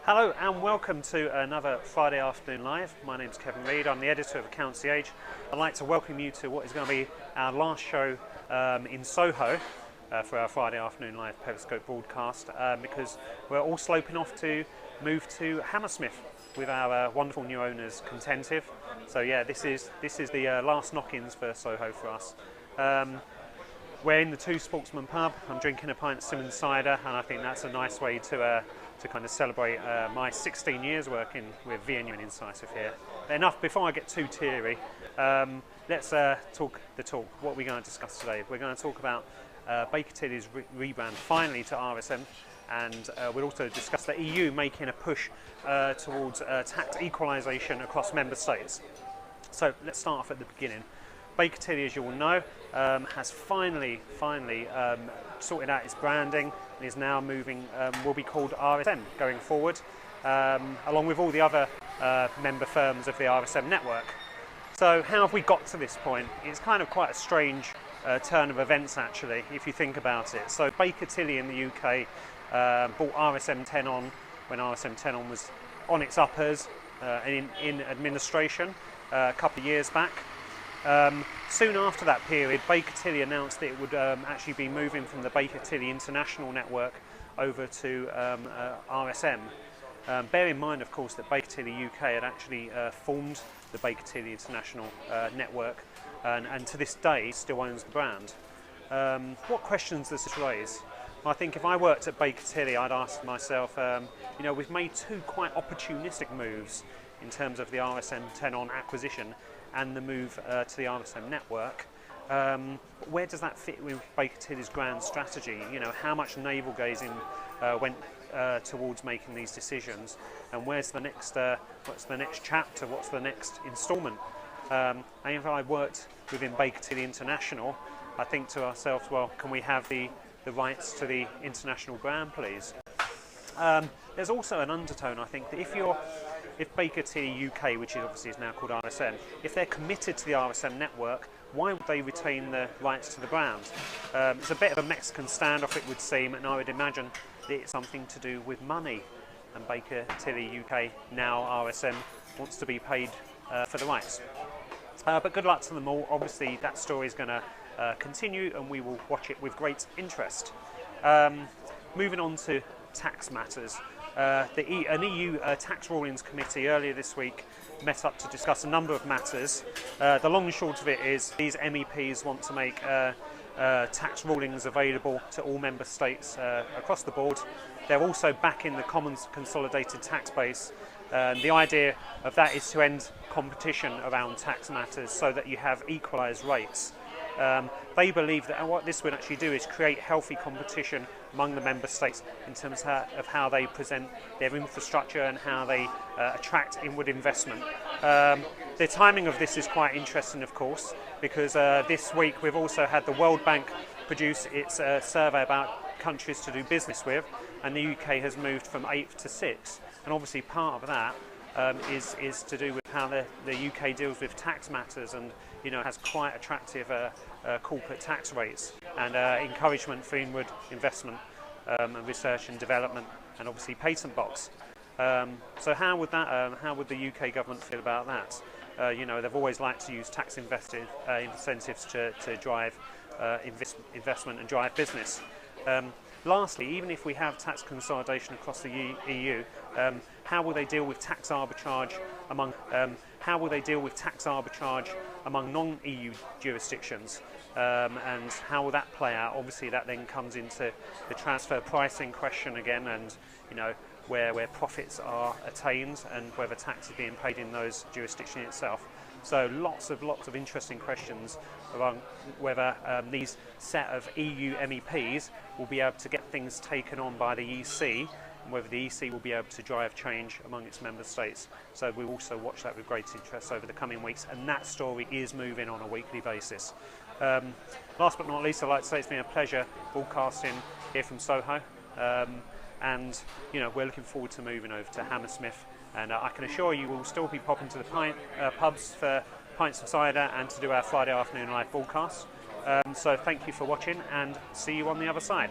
Hello and welcome to another Friday Afternoon Live. My name's Kevin Reid, I'm the editor of Accountancy Age. I'd like to welcome you to what is going to be our last show in Soho for our Friday Afternoon Live Periscope broadcast because we're all sloping off to move to Hammersmith with our wonderful new owners, Contentive. So yeah, this is the last knock-ins for Soho for us. We're in the Two Sportsman pub. I'm drinking a pint of Simmons cider, and I think that's a nice way to kind of celebrate my 16 years working with VNU and Incisive here. Enough, before I get too teary, let's talk the talk. What are we going to discuss today? We're going to talk about Baker Tilly's rebrand finally to RSM, and we'll also discuss the EU making a push towards tax equalisation across member states. So let's start off at the beginning. Baker Tilly, as you all know, has finally sorted out its branding and is now moving, will be called RSM going forward, along with all the other member firms of the RSM network. So how have we got to this point? It's kind of quite a strange turn of events actually, if you think about it. So Baker Tilly in the UK bought RSM 10 on when RSM 10 on was on its uppers in administration a couple of years back. Soon after that period, Baker Tilly announced that it would actually be moving from the Baker Tilly International Network over to RSM. Bear in mind, of course, that Baker Tilly UK had actually formed the Baker Tilly International Network and to this day still owns the brand. What questions does this raise? Well, I think if I worked at Baker Tilly, I'd ask myself, you know, we've made two quite opportunistic moves in terms of the RSM 10 on acquisition and the move to the RSM network. Where does that fit with Baker Tilly's grand strategy? You know, how much navel gazing went towards making these decisions, and where's the next? What's the next chapter? What's the next instalment? And if I worked within Baker Tilly International, I think to ourselves, well, can we have the rights to the international brand, please? There's also an undertone, I think, that if Baker Tilly UK, which obviously is now called RSM, if they're committed to the RSM network, why would they retain the rights to the brand? It's a bit of a Mexican standoff, it would seem, and I would imagine that it's something to do with money. And Baker Tilly UK, now RSM, wants to be paid for the rights. But good luck to them all. Obviously, that story is going to continue, and we will watch it with great interest. Moving on to tax matters. An EU tax rulings committee earlier this week met up to discuss a number of matters. The long and short of it is these MEPs want to make tax rulings available to all member states across the board. They're also backing the common consolidated tax base. The idea of that is to end competition around tax matters so that you have equalised rates. They believe that what this would actually do is create healthy competition among the member states in terms of how they present their infrastructure and how they attract inward investment. The timing of this is quite interesting, of course, because this week we've also had the World Bank produce its survey about countries to do business with, and the UK has moved from 8th to 6th. And obviously part of that is to do with how the UK deals with tax matters, and you know, has quite attractive corporate tax rates and encouragement for inward investment and research and development, and obviously patent box. So how would the UK government feel about that? You know, they've always liked to use tax incentives to drive investment and drive business. Lastly, even if we have tax consolidation across the EU, how will they deal with tax arbitrage among non-EU jurisdictions, and how will that play out? Obviously, that then comes into the transfer pricing question again, and you know, where profits are attained and whether tax is being paid in those jurisdictions itself. So lots of interesting questions around whether these set of EU MEPs will be able to get things taken on by the EC, and whether the EC will be able to drive change among its member states. So we'll also watch that with great interest over the coming weeks, and that story is moving on a weekly basis. Last but not least, I'd like to say it's been a pleasure broadcasting here from Soho, and you know, we're looking forward to moving over to Hammersmith. And I can assure you we'll still be popping to the pubs for pints of cider and to do our Friday afternoon live broadcast. So thank you for watching, and see you on the other side.